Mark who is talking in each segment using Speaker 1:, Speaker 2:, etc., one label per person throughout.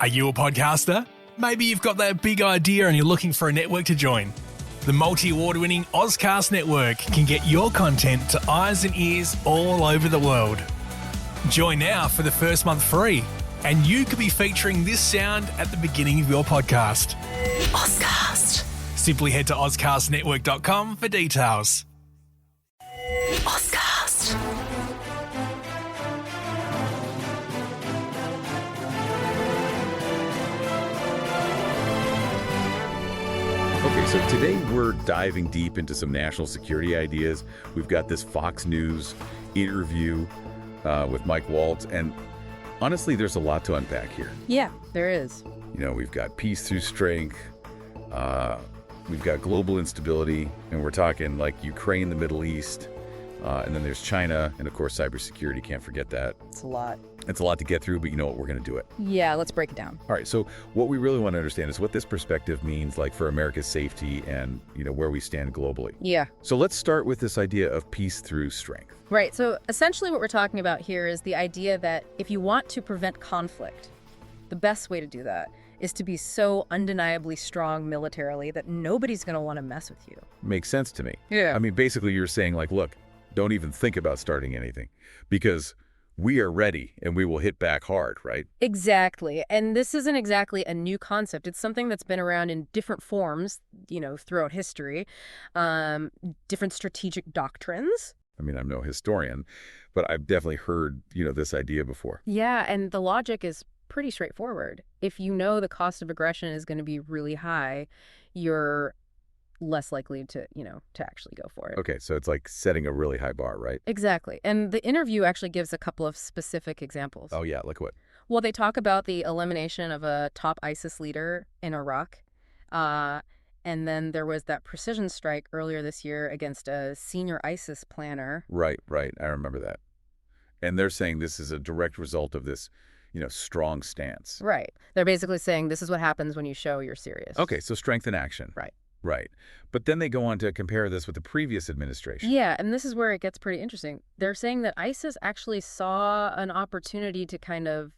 Speaker 1: Are you a podcaster? Maybe you've got that big idea and you're looking for a network to join. The multi-award-winning Ozcast Network can get your content to eyes and ears all over the world. Join now for the first month free, and you could be featuring this sound at the beginning of your podcast.
Speaker 2: Ozcast.
Speaker 1: Simply head to ozcastnetwork.com for details.
Speaker 2: Ozcast.
Speaker 3: Okay, so today we're diving deep into some national security ideas. We've got this Fox News interview with Mike Waltz, and honestly, there's a lot to unpack here.
Speaker 4: Yeah, there is.
Speaker 3: You know, we've got peace through strength, we've got global instability, and we're talking like Ukraine, the Middle East, and then there's China, and of course, cybersecurity, can't forget that.
Speaker 4: It's a lot.
Speaker 3: It's a lot to get through, but you know what, we're going to do it.
Speaker 4: Yeah, let's break it down.
Speaker 3: All right, so what we really want to understand is what this perspective means like for America's safety and, you know, where we stand globally.
Speaker 4: Yeah.
Speaker 3: So let's start with this idea of peace through strength.
Speaker 4: Right, so essentially what we're talking about here is the idea that if you want to prevent conflict, the best way to do that is to be so undeniably strong militarily that nobody's going to want to mess with you.
Speaker 3: Makes sense to me.
Speaker 4: Yeah.
Speaker 3: I mean, basically you're saying like, look, don't even think about starting anything because we are ready and we will hit back hard, right?
Speaker 4: Exactly. And this isn't exactly a new concept. It's something that's been around in different forms, you know, throughout history, different strategic doctrines.
Speaker 3: I mean, I'm no historian, but I've definitely heard, you know, this idea before.
Speaker 4: Yeah, and the logic is pretty straightforward. If you know the cost of aggression is going to be really high, you're less likely to, to actually go for it.
Speaker 3: Okay, so it's like setting a really high bar, right?
Speaker 4: Exactly. And the interview actually gives a couple of specific examples.
Speaker 3: Oh, yeah, like what?
Speaker 4: Well, they talk about the elimination of a top ISIS leader in Iraq. And then there was that precision strike earlier this year against a senior ISIS planner.
Speaker 3: Right. I remember that. And they're saying this is a direct result of this, you know, strong stance.
Speaker 4: Right. They're basically saying this is what happens when you show you're serious.
Speaker 3: Okay, so strength in action. Right. But then they go on to compare this with the previous administration.
Speaker 4: Yeah, and this is where it gets pretty interesting. They're saying that ISIS actually saw an opportunity to kind of,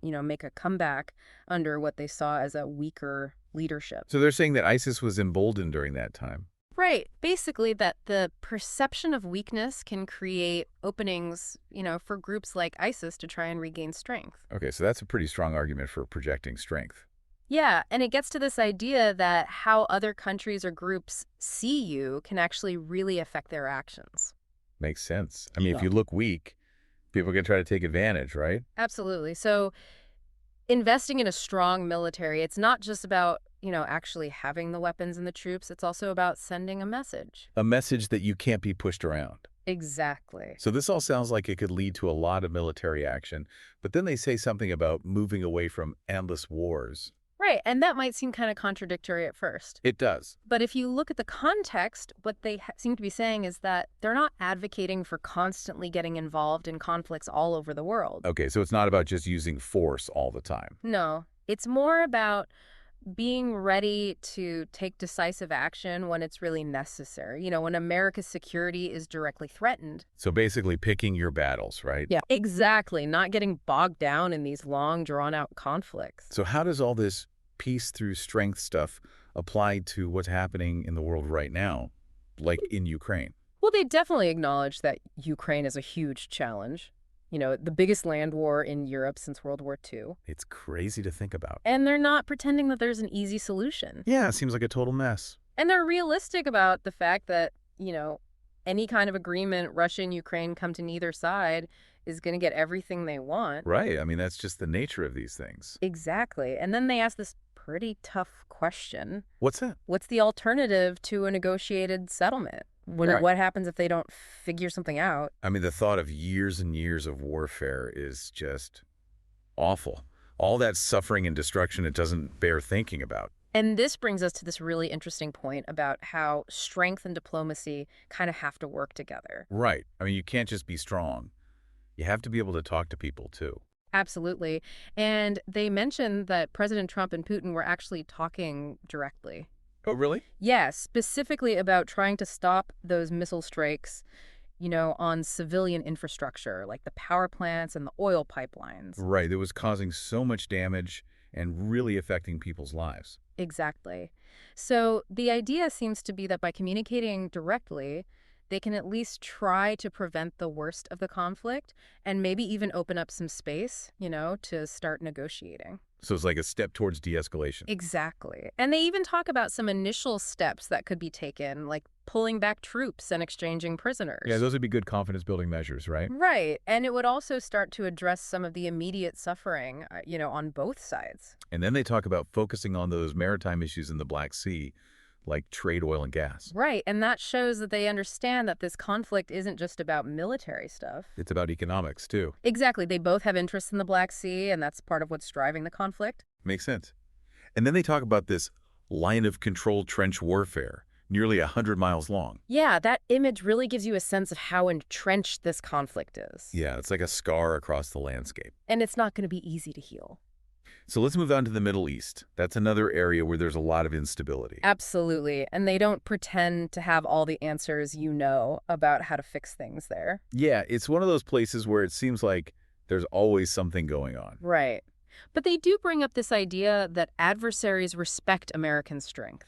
Speaker 4: make a comeback under what they saw as a weaker leadership.
Speaker 3: So they're saying that ISIS was emboldened during that time.
Speaker 4: Right. Basically that the perception of weakness can create openings, for groups like ISIS to try and regain strength.
Speaker 3: Okay, so that's a pretty strong argument for projecting strength.
Speaker 4: Yeah, and it gets to this idea that how other countries or groups see you can actually really affect their actions.
Speaker 3: Makes sense. I mean, if you look weak, people can try to take advantage, right?
Speaker 4: Absolutely. So investing in a strong military, it's not just about, actually having the weapons and the troops. It's also about sending a message.
Speaker 3: A message that you can't be pushed around.
Speaker 4: Exactly.
Speaker 3: So this all sounds like it could lead to a lot of military action, but then they say something about moving away from endless wars.
Speaker 4: Right, and that might seem kind of contradictory at first.
Speaker 3: It does.
Speaker 4: But if you look at the context, what they seem to be saying is that they're not advocating for constantly getting involved in conflicts all over the world.
Speaker 3: Okay, so it's not about just using force all the time.
Speaker 4: No, it's more about being ready to take decisive action when it's really necessary, when America's security is directly threatened.
Speaker 3: So basically picking your battles, right?
Speaker 4: Yeah, exactly. Not getting bogged down in these long, drawn-out conflicts.
Speaker 3: So how does all this peace through strength stuff apply to what's happening in the world right now, like in Ukraine?
Speaker 4: Well, they definitely acknowledge that Ukraine is a huge challenge. The biggest land war in Europe since World War II.
Speaker 3: It's crazy to think about.
Speaker 4: And they're not pretending that there's an easy solution.
Speaker 3: Yeah, it seems like a total mess.
Speaker 4: And they're realistic about the fact that, any kind of agreement, Russia and Ukraine come to neither side, is going to get everything they want.
Speaker 3: Right. I mean, that's just the nature of these things.
Speaker 4: Exactly. And then they ask this pretty tough question.
Speaker 3: What's that?
Speaker 4: What's the alternative to a negotiated settlement?
Speaker 3: Right.
Speaker 4: What happens if they don't figure something out?
Speaker 3: I mean, the thought of years and years of warfare is just awful. All that suffering and destruction, it doesn't bear thinking about.
Speaker 4: And this brings us to this really interesting point about how strength and diplomacy kind of have to work together.
Speaker 3: Right. I mean, you can't just be strong. You have to be able to talk to people, too.
Speaker 4: Absolutely. And they mentioned that President Trump and Putin were actually talking directly.
Speaker 3: Oh, really?
Speaker 4: Yes, specifically about trying to stop those missile strikes, on civilian infrastructure, like the power plants and the oil pipelines.
Speaker 3: Right. It was causing so much damage and really affecting people's lives.
Speaker 4: Exactly. So the idea seems to be that by communicating directly, they can at least try to prevent the worst of the conflict and maybe even open up some space, to start negotiating.
Speaker 3: So it's like a step towards de-escalation.
Speaker 4: Exactly. And they even talk about some initial steps that could be taken, like pulling back troops and exchanging prisoners.
Speaker 3: Yeah, those would be good confidence-building measures, right?
Speaker 4: Right. And it would also start to address some of the immediate suffering, on both sides.
Speaker 3: And then they talk about focusing on those maritime issues in the Black Sea, like trade oil and gas.
Speaker 4: Right. And that shows that they understand that this conflict isn't just about military stuff.
Speaker 3: It's about economics, too.
Speaker 4: Exactly. They both have interests in the Black Sea, and that's part of what's driving the conflict.
Speaker 3: Makes sense. And then they talk about this line of control trench warfare, nearly 100 miles long.
Speaker 4: Yeah, that image really gives you a sense of how entrenched this conflict is.
Speaker 3: Yeah, it's like a scar across the landscape.
Speaker 4: And it's not going to be easy to heal.
Speaker 3: So let's move on to the Middle East. That's another area where there's a lot of instability.
Speaker 4: Absolutely. And they don't pretend to have all the answers about how to fix things there.
Speaker 3: Yeah, it's one of those places where it seems like there's always something going on.
Speaker 4: Right. But they do bring up this idea that adversaries respect American strength.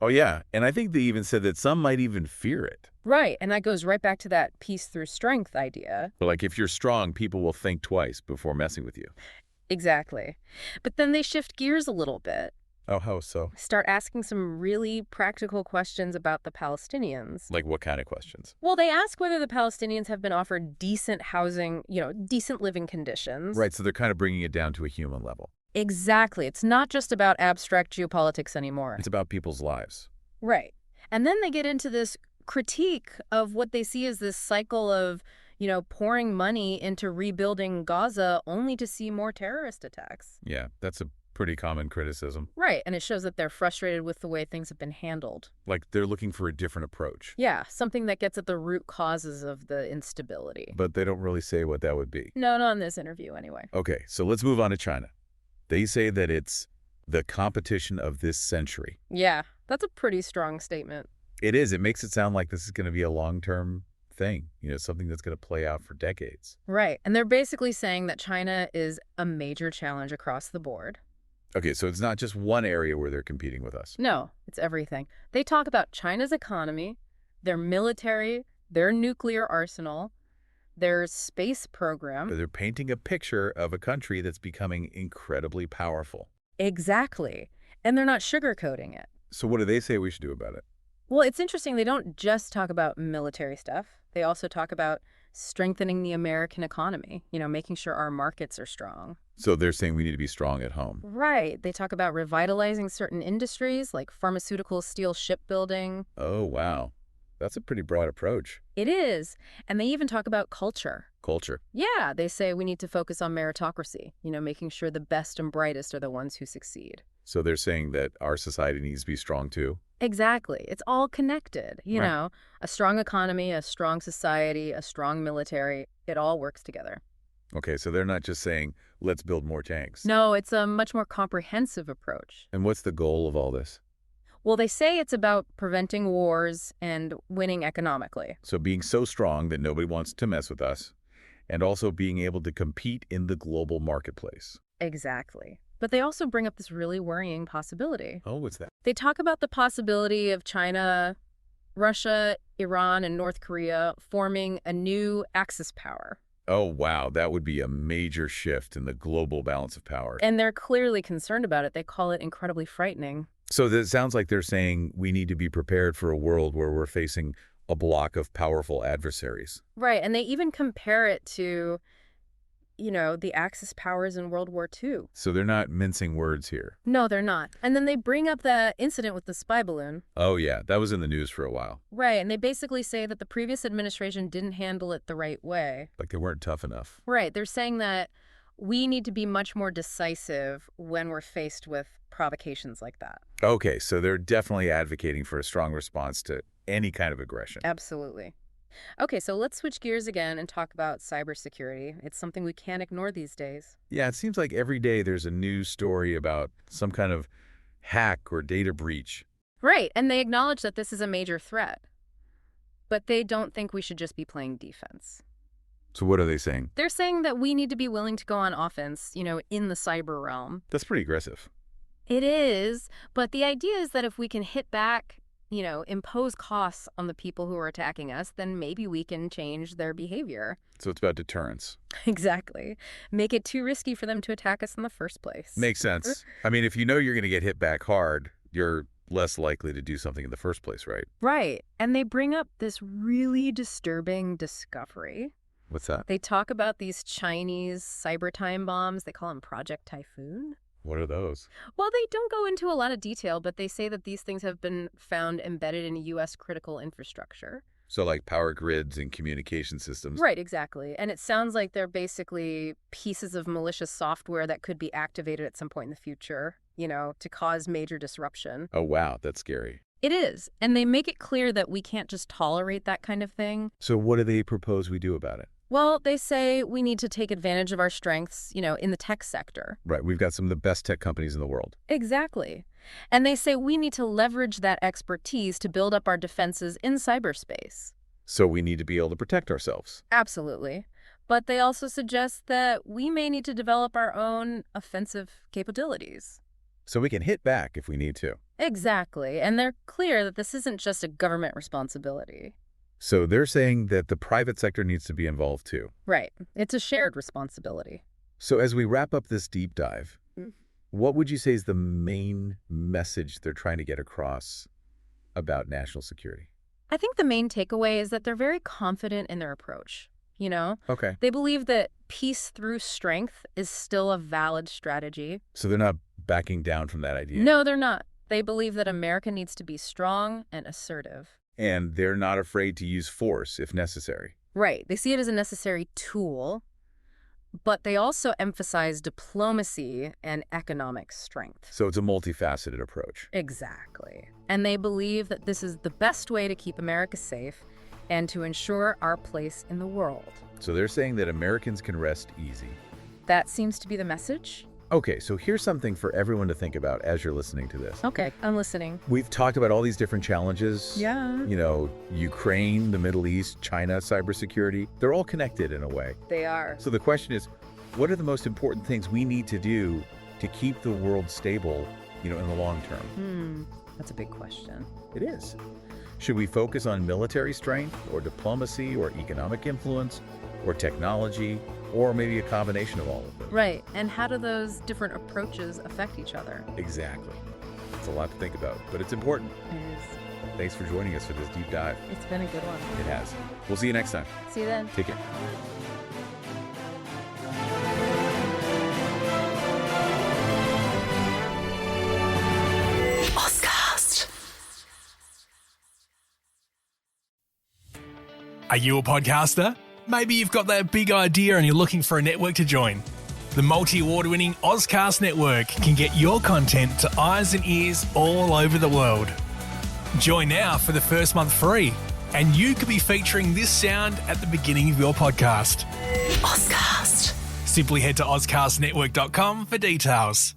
Speaker 3: Oh, yeah. And I think they even said that some might even fear it.
Speaker 4: Right. And that goes right back to that peace through strength idea.
Speaker 3: But like if you're strong, people will think twice before messing with you.
Speaker 4: Exactly. But then they shift gears a little bit.
Speaker 3: Oh, how so?
Speaker 4: Start asking some really practical questions about the Palestinians.
Speaker 3: Like what kind of questions?
Speaker 4: Well, they ask whether the Palestinians have been offered decent housing, decent living conditions.
Speaker 3: Right, so they're kind of bringing it down to a human level.
Speaker 4: Exactly. It's not just about abstract geopolitics anymore.
Speaker 3: It's about people's lives.
Speaker 4: Right. And then they get into this critique of what they see as this cycle of, pouring money into rebuilding Gaza only to see more terrorist attacks.
Speaker 3: Yeah, that's a pretty common criticism.
Speaker 4: Right. And it shows that they're frustrated with the way things have been handled.
Speaker 3: Like they're looking for a different approach.
Speaker 4: Yeah, something that gets at the root causes of the instability.
Speaker 3: But they don't really say what that would be.
Speaker 4: No, not in this interview anyway.
Speaker 3: Okay, so let's move on to China. They say that it's the competition of this century.
Speaker 4: Yeah, that's a pretty strong statement.
Speaker 3: It is. It makes it sound like this is going to be a long-term thing, something that's going to play out for decades.
Speaker 4: Right. And they're basically saying that China is a major challenge across the board.
Speaker 3: Okay, so it's not just one area where they're competing with us.
Speaker 4: No, it's everything. They talk about China's economy, their military, their nuclear arsenal, their space program.
Speaker 3: But they're painting a picture of a country that's becoming incredibly powerful.
Speaker 4: Exactly. And they're not sugarcoating it.
Speaker 3: So what do they say we should do about it?
Speaker 4: Well, it's interesting. They don't just talk about military stuff. They also talk about strengthening the American economy, making sure our markets are strong.
Speaker 3: So they're saying we need to be strong at home.
Speaker 4: Right. They talk about revitalizing certain industries like pharmaceutical, steel, shipbuilding.
Speaker 3: Oh, wow. That's a pretty broad approach.
Speaker 4: It is. And they even talk about culture.
Speaker 3: Culture.
Speaker 4: Yeah. They say we need to focus on meritocracy, making sure the best and brightest are the ones who succeed.
Speaker 3: So they're saying that our society needs to be strong, too?
Speaker 4: Exactly. It's all connected.
Speaker 3: Right.
Speaker 4: A strong economy, a strong society, a strong military, it all works together.
Speaker 3: Okay, so they're not just saying, let's build more tanks.
Speaker 4: No, it's a much more comprehensive approach.
Speaker 3: And what's the goal of all this?
Speaker 4: Well, they say it's about preventing wars and winning economically.
Speaker 3: So being so strong that nobody wants to mess with us, and also being able to compete in the global marketplace.
Speaker 4: Exactly. But they also bring up this really worrying possibility.
Speaker 3: Oh, what's that?
Speaker 4: They talk about the possibility of China, Russia, Iran, and North Korea forming a new Axis power.
Speaker 3: Oh, wow. That would be a major shift in the global balance of power.
Speaker 4: And they're clearly concerned about it. They call it incredibly frightening.
Speaker 3: So it sounds like they're saying we need to be prepared for a world where we're facing a block of powerful adversaries.
Speaker 4: Right. And they even compare it to, the Axis powers in World War II.
Speaker 3: So they're not mincing words here.
Speaker 4: No, they're not. And then they bring up the incident with the spy balloon.
Speaker 3: Oh, yeah. That was in the news for a while.
Speaker 4: Right. And they basically say that the previous administration didn't handle it the right way.
Speaker 3: Like they weren't tough enough.
Speaker 4: Right. They're saying that we need to be much more decisive when we're faced with provocations like that.
Speaker 3: Okay, so they're definitely advocating for a strong response to any kind of aggression.
Speaker 4: Absolutely. Okay, so let's switch gears again and talk about cybersecurity. It's something we can't ignore these days.
Speaker 3: Yeah, it seems like every day there's a news story about some kind of hack or data breach.
Speaker 4: Right, and they acknowledge that this is a major threat. But they don't think we should just be playing defense.
Speaker 3: So what are they saying?
Speaker 4: They're saying that we need to be willing to go on offense, in the cyber realm.
Speaker 3: That's pretty aggressive.
Speaker 4: It is, but the idea is that if we can hit back, impose costs on the people who are attacking us, then maybe we can change their behavior.
Speaker 3: So it's about deterrence.
Speaker 4: Exactly. Make it too risky for them to attack us in the first place.
Speaker 3: Makes sense. I mean, if you know you're going to get hit back hard, you're less likely to do something in the first place, right?
Speaker 4: Right. And they bring up this really disturbing discovery.
Speaker 3: What's that?
Speaker 4: They talk about these Chinese cyber time bombs. They call them Project Typhoon.
Speaker 3: What are those?
Speaker 4: Well, they don't go into a lot of detail, but they say that these things have been found embedded in U.S. critical infrastructure.
Speaker 3: So like power grids and communication systems.
Speaker 4: Right, exactly. And it sounds like they're basically pieces of malicious software that could be activated at some point in the future, to cause major disruption.
Speaker 3: Oh, wow. That's scary.
Speaker 4: It is. And they make it clear that we can't just tolerate that kind of thing.
Speaker 3: So what do they propose we do about it?
Speaker 4: Well, they say we need to take advantage of our strengths, in the tech sector.
Speaker 3: Right. We've got some of the best tech companies in the world.
Speaker 4: Exactly. And they say we need to leverage that expertise to build up our defenses in cyberspace.
Speaker 3: So we need to be able to protect ourselves.
Speaker 4: Absolutely. But they also suggest that we may need to develop our own offensive capabilities.
Speaker 3: So we can hit back if we need to.
Speaker 4: Exactly. And they're clear that this isn't just a government responsibility.
Speaker 3: So they're saying that the private sector needs to be involved too.
Speaker 4: Right. It's a shared responsibility.
Speaker 3: So as we wrap up this deep dive, what would you say is the main message they're trying to get across about national security?
Speaker 4: I think the main takeaway is that they're very confident in their approach.
Speaker 3: Okay.
Speaker 4: They believe that peace through strength is still a valid strategy.
Speaker 3: So they're not backing down from that idea.
Speaker 4: No, they're not. They believe that America needs to be strong and assertive.
Speaker 3: And they're not afraid to use force if necessary.
Speaker 4: Right. They see it as a necessary tool, but they also emphasize diplomacy and economic strength.
Speaker 3: So it's a multifaceted approach.
Speaker 4: Exactly. And they believe that this is the best way to keep America safe and to ensure our place in the world.
Speaker 3: So they're saying that Americans can rest easy.
Speaker 4: That seems to be the message.
Speaker 3: Okay, so here's something for everyone to think about as you're listening to this.
Speaker 4: Okay, I'm listening.
Speaker 3: We've talked about all these different challenges.
Speaker 4: Yeah.
Speaker 3: Ukraine, the Middle East, China, cybersecurity. They're all connected in a way.
Speaker 4: They are.
Speaker 3: So the question is, what are the most important things we need to do to keep the world stable, in the long term?
Speaker 4: That's a big question.
Speaker 3: It is. Should we focus on military strength or diplomacy or economic influence or technology or maybe a combination of all of them?
Speaker 4: Right. And how do those different approaches affect each other?
Speaker 3: Exactly. It's a lot to think about, but it's important.
Speaker 4: It is.
Speaker 3: Thanks for joining us for this deep dive.
Speaker 4: It's been a good one.
Speaker 3: It has. We'll see you next time.
Speaker 4: See you then.
Speaker 3: Take care.
Speaker 1: Are you a podcaster? Maybe you've got that big idea and you're looking for a network to join. The multi-award-winning Ozcast network can get your content to eyes and ears all over the world. Join now for the first month free, and you could be featuring this sound at the beginning of your podcast.
Speaker 2: Ozcast.
Speaker 1: Simply head to ozcastnetwork.com for details.